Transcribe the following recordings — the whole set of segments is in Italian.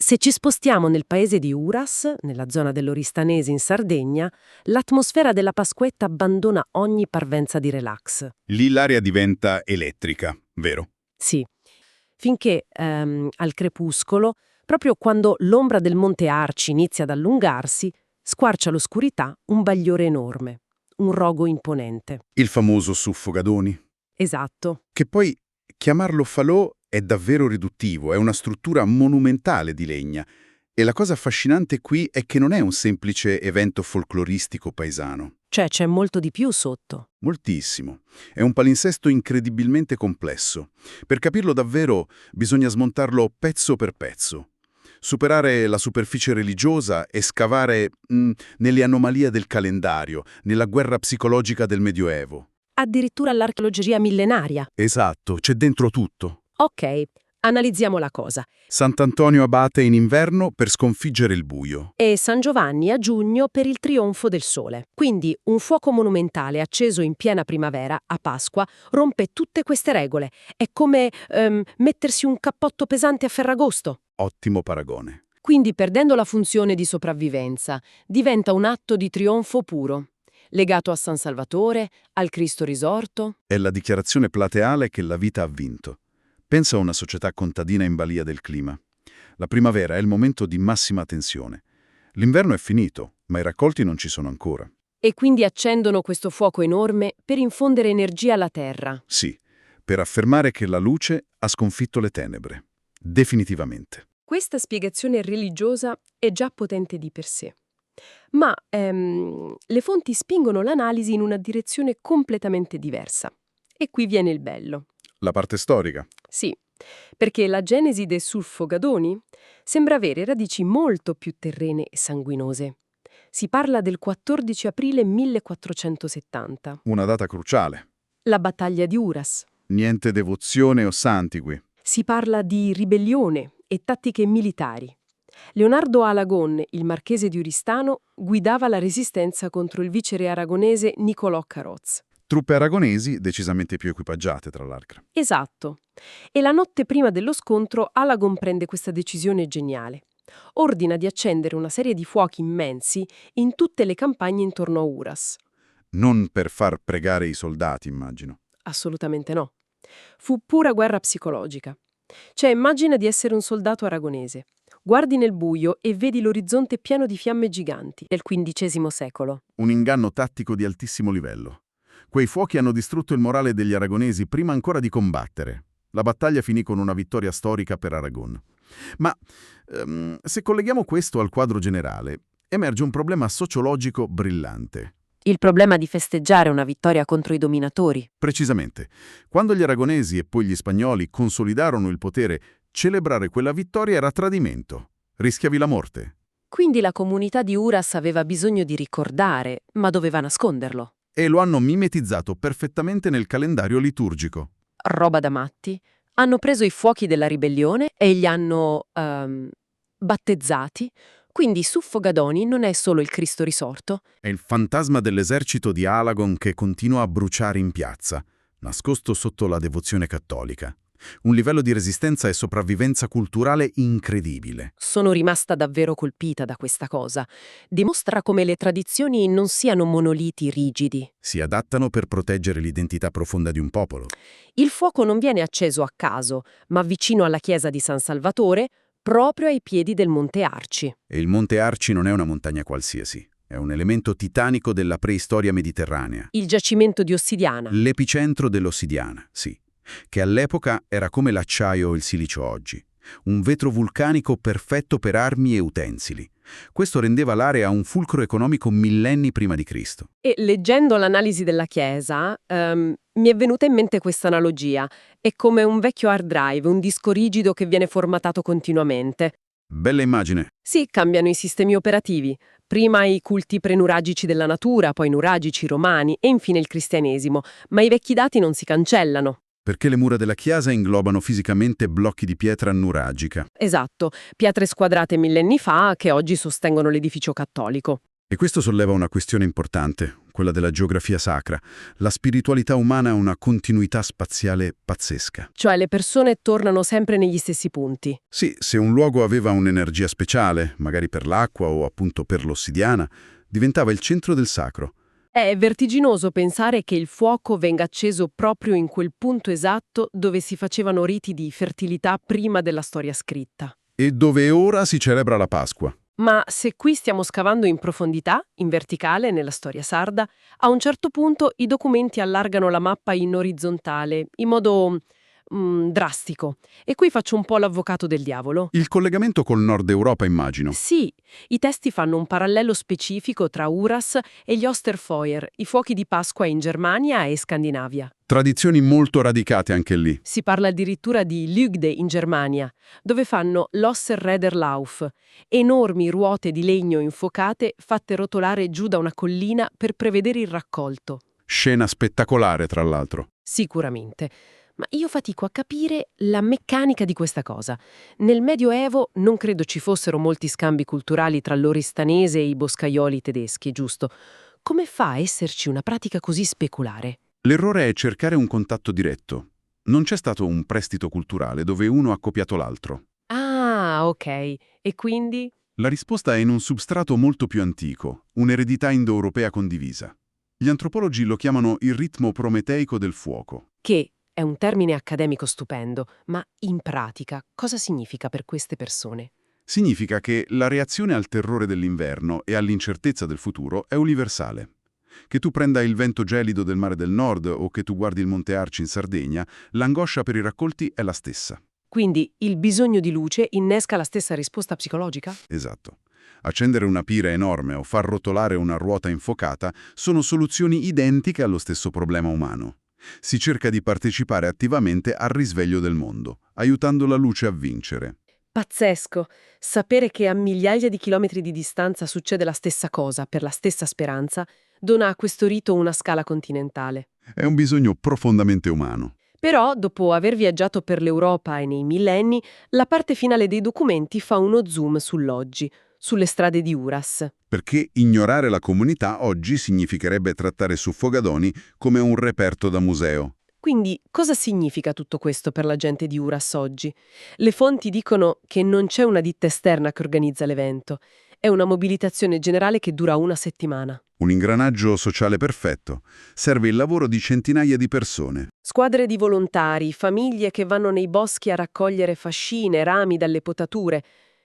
Se ci spostiamo nel paese di Uras, nella zona dell'Oristanese in Sardegna, l'atmosfera della Pasquetta abbandona ogni parvenza di relax. Lì l'aria diventa elettrica, vero? Sì, finché al crepuscolo, proprio quando l'ombra del Monte Arci inizia ad allungarsi, squarcia l'oscurità un bagliore enorme, un rogo imponente. Il famoso suffogadoni. Esatto. Che poi chiamarlo falò è davvero riduttivo, è una struttura monumentale di legna. E la cosa affascinante qui è che non è un semplice evento folcloristico paesano. Cioè c'è molto di più sotto. Moltissimo. È un palinsesto incredibilmente complesso. Per capirlo davvero bisogna smontarlo pezzo per pezzo. Superare la superficie religiosa e scavare nelle anomalie del calendario, nella guerra psicologica del Medioevo. Addirittura l'archeologia millenaria. Esatto, c'è dentro tutto. Ok, analizziamo la cosa. Sant'Antonio Abate in inverno per sconfiggere il buio. E San Giovanni a giugno per il trionfo del sole. Quindi un fuoco monumentale acceso in piena primavera, a Pasqua, rompe tutte queste regole. È come mettersi un cappotto pesante a Ferragosto. Ottimo paragone. Quindi, perdendo la funzione di sopravvivenza, diventa un atto di trionfo puro, legato a San Salvatore, al Cristo risorto. È la dichiarazione plateale che la vita ha vinto. Pensa a una società contadina in balia del clima. La primavera è il momento di massima tensione. L'inverno è finito, ma i raccolti non ci sono ancora. E quindi accendono questo fuoco enorme per infondere energia alla terra. Sì, per affermare che la luce ha sconfitto le tenebre. Definitivamente. Questa spiegazione religiosa è già potente di per sé. Ma le fonti spingono l'analisi in una direzione completamente diversa. E qui viene il bello. La parte storica. Sì, perché la genesi dei Sulfogadoni sembra avere radici molto più terrene e sanguinose. Si parla del 14 aprile 1470. Una data cruciale. La battaglia di Uras. Niente devozione o santi qui. Si parla di ribellione e tattiche militari. Leonardo Alagon, il marchese di Oristano, guidava la resistenza contro il viceré aragonese Niccolò Caroz. Truppe aragonesi decisamente più equipaggiate, tra l'altro. Esatto. E la notte prima dello scontro Alagon prende questa decisione geniale. Ordina di accendere una serie di fuochi immensi in tutte le campagne intorno a Uras. Non per far pregare i soldati, immagino. Assolutamente no. Fu pura guerra psicologica. Cioè, immagina di essere un soldato aragonese. Guardi nel buio e vedi l'orizzonte pieno di fiamme giganti del XV secolo. Un inganno tattico di altissimo livello. Quei fuochi hanno distrutto il morale degli aragonesi prima ancora di combattere. La battaglia finì con una vittoria storica per Aragon. Ma se colleghiamo questo al quadro generale, emerge un problema sociologico brillante. Il problema di festeggiare una vittoria contro i dominatori. Precisamente, quando gli aragonesi e poi gli spagnoli consolidarono il potere, celebrare quella vittoria era tradimento. Rischiavi la morte. Quindi la comunità di Uras aveva bisogno di ricordare, ma doveva nasconderlo. E lo hanno mimetizzato perfettamente nel calendario liturgico. Roba da matti. Hanno preso i fuochi della ribellione e li hanno battezzati. Quindi Suffogadoni non è solo il Cristo risorto. È il fantasma dell'esercito di Alagon che continua a bruciare in piazza, nascosto sotto la devozione cattolica. Un livello di resistenza e sopravvivenza culturale incredibile. Sono rimasta davvero colpita da questa cosa. Dimostra come le tradizioni non siano monoliti rigidi. Si adattano per proteggere l'identità profonda di un popolo. Il fuoco non viene acceso a caso, ma vicino alla chiesa di San Salvatore, proprio ai piedi del Monte Arci. E il Monte Arci non è una montagna qualsiasi. È un elemento titanico della preistoria mediterranea. Il giacimento di ossidiana. L'epicentro dell'ossidiana, sì. Che all'epoca era come l'acciaio o il silicio oggi. Un vetro vulcanico perfetto per armi e utensili. Questo rendeva l'area un fulcro economico millenni prima di Cristo. E leggendo l'analisi della chiesa, mi è venuta in mente questa analogia. È come un vecchio hard drive, un disco rigido che viene formatato continuamente. Bella immagine. Sì, cambiano i sistemi operativi. Prima i culti prenuragici della natura, poi nuragici romani e infine il cristianesimo. Ma i vecchi dati non si cancellano. Perché le mura della chiesa inglobano fisicamente blocchi di pietra nuragica. Esatto, pietre squadrate millenni fa che oggi sostengono l'edificio cattolico. E questo solleva una questione importante. quella della geografia sacra. La spiritualità umana ha una continuità spaziale pazzesca. Cioè le persone tornano sempre negli stessi punti. Sì, se un luogo aveva un'energia speciale, magari per l'acqua o appunto per l'ossidiana, diventava il centro del sacro. È vertiginoso pensare che il fuoco venga acceso proprio in quel punto esatto dove si facevano riti di fertilità prima della storia scritta. E dove ora si celebra la Pasqua. Ma se qui stiamo scavando in profondità, in verticale, nella storia sarda, a un certo punto i documenti allargano la mappa in orizzontale, in modo drastico. E qui faccio un po' l'avvocato del diavolo. Il collegamento col nord Europa, immagino. Sì, i testi fanno un parallelo specifico tra Uras e gli Osterfeuer, i fuochi di Pasqua in Germania e Scandinavia. Tradizioni molto radicate anche lì. Si parla addirittura di Lügde in Germania, dove fanno l'Osserräderlauf, enormi ruote di legno infuocate fatte rotolare giù da una collina per prevedere il raccolto. Scena spettacolare, tra l'altro. Sicuramente. Ma io fatico a capire la meccanica di questa cosa. Nel Medioevo non credo ci fossero molti scambi culturali tra l'oristanese e i boscaioli tedeschi, giusto? Come fa a esserci una pratica così speculare? L'errore è cercare un contatto diretto. Non c'è stato un prestito culturale dove uno ha copiato l'altro. Ah, ok. E quindi? La risposta è in un substrato molto più antico, un'eredità indoeuropea condivisa. Gli antropologi lo chiamano il ritmo prometeico del fuoco. Che è un termine accademico stupendo, ma in pratica cosa significa per queste persone? Significa che la reazione al terrore dell'inverno e all'incertezza del futuro è universale. Che tu prenda il vento gelido del mare del nord o che tu guardi il Monte Arci in Sardegna, l'angoscia per i raccolti è la stessa. Quindi il bisogno di luce innesca la stessa risposta psicologica? Esatto. Accendere una pira enorme o far rotolare una ruota infuocata sono soluzioni identiche allo stesso problema umano. Si cerca di partecipare attivamente al risveglio del mondo, aiutando la luce a vincere. Pazzesco! Sapere che a migliaia di chilometri di distanza succede la stessa cosa per la stessa speranza dona a questo rito una scala continentale. È un bisogno profondamente umano. Però, dopo aver viaggiato per l'Europa e nei millenni, la parte finale dei documenti fa uno zoom sull'oggi, sulle strade di Uras. Perché ignorare la comunità oggi significherebbe trattare Suffogadoni come un reperto da museo. Quindi, cosa significa tutto questo per la gente di Uras oggi? Le fonti dicono che non c'è una ditta esterna che organizza l'evento. È una mobilitazione generale che dura una settimana. Un ingranaggio sociale perfetto. Serve il lavoro di centinaia di persone. Squadre di volontari, famiglie che vanno nei boschi a raccogliere fascine, rami dalle potature.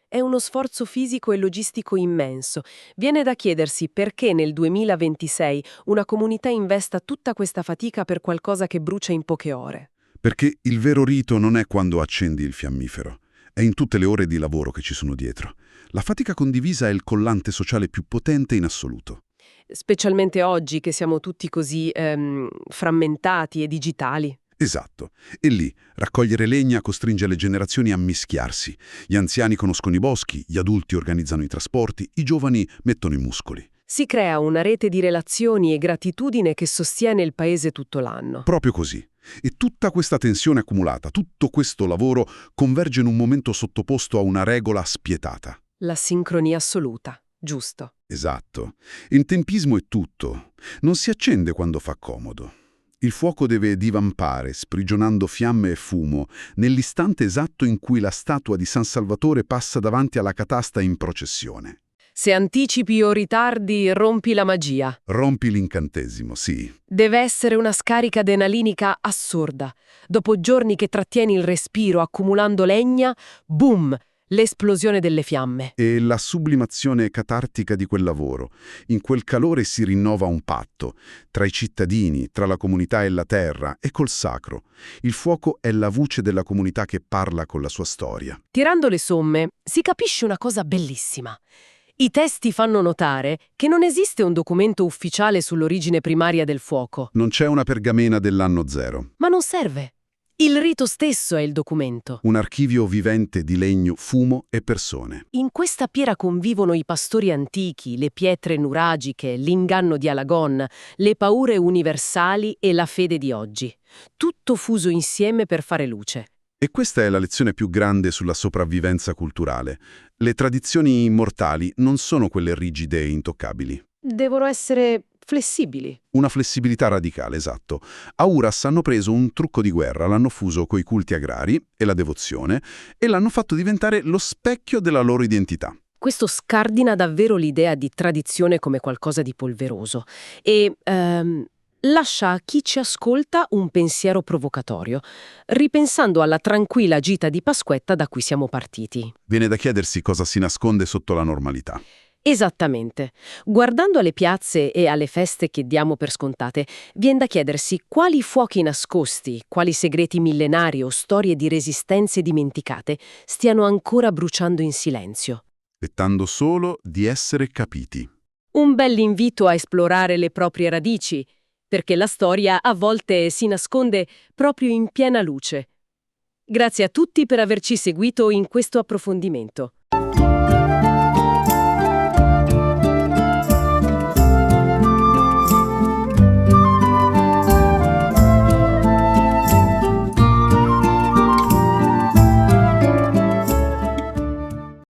È uno sforzo fisico e logistico immenso. Viene da chiedersi perché nel 2026 una comunità investa tutta questa fatica per qualcosa che brucia in poche ore. Perché il vero rito non è quando accendi il fiammifero. È in tutte le ore di lavoro che ci sono dietro. La fatica condivisa è il collante sociale più potente in assoluto. Specialmente oggi che siamo tutti così frammentati e digitali. Esatto. E lì, raccogliere legna costringe le generazioni a mischiarsi. Gli anziani conoscono i boschi, gli adulti organizzano i trasporti, i giovani mettono i muscoli. Si crea una rete di relazioni e gratitudine che sostiene il paese tutto l'anno. Proprio così. E tutta questa tensione accumulata, tutto questo lavoro, converge in un momento sottoposto a una regola spietata. La sincronia assoluta, giusto. Esatto. Il tempismo è tutto. Non si accende quando fa comodo. Il fuoco deve divampare, sprigionando fiamme e fumo, nell'istante esatto in cui la statua di San Salvatore passa davanti alla catasta in processione. Se anticipi o ritardi, rompi la magia. Rompi l'incantesimo, sì. Deve essere una scarica adrenalinica assurda. Dopo giorni che trattieni il respiro accumulando legna, boom! L'esplosione delle fiamme. E la sublimazione catartica di quel lavoro. In quel calore si rinnova un patto, tra i cittadini, tra la comunità e la terra, e col sacro. Il fuoco è la voce della comunità che parla con la sua storia. Tirando le somme, si capisce una cosa bellissima. I testi fanno notare che non esiste un documento ufficiale sull'origine primaria del fuoco. Non c'è una pergamena dell'anno zero. Ma non serve. Il rito stesso è il documento. Un archivio vivente di legno, fumo e persone. In questa pira convivono i pastori antichi, le pietre nuragiche, l'inganno di Alagon, le paure universali e la fede di oggi. Tutto fuso insieme per fare luce. E questa è la lezione più grande sulla sopravvivenza culturale. Le tradizioni immortali non sono quelle rigide e intoccabili. Devono essere flessibili. Una flessibilità radicale, esatto. A Uras hanno preso un trucco di guerra, l'hanno fuso coi culti agrari e la devozione e l'hanno fatto diventare lo specchio della loro identità. Questo scardina davvero l'idea di tradizione come qualcosa di polveroso e lascia a chi ci ascolta un pensiero provocatorio, ripensando alla tranquilla gita di Pasquetta da cui siamo partiti. Viene da chiedersi cosa si nasconde sotto la normalità. Esattamente. Guardando alle piazze e alle feste che diamo per scontate, viene da chiedersi quali fuochi nascosti, quali segreti millenari o storie di resistenze dimenticate stiano ancora bruciando in silenzio. Aspettando solo di essere capiti. Un bell'invito a esplorare le proprie radici, perché la storia a volte si nasconde proprio in piena luce. Grazie a tutti per averci seguito in questo approfondimento.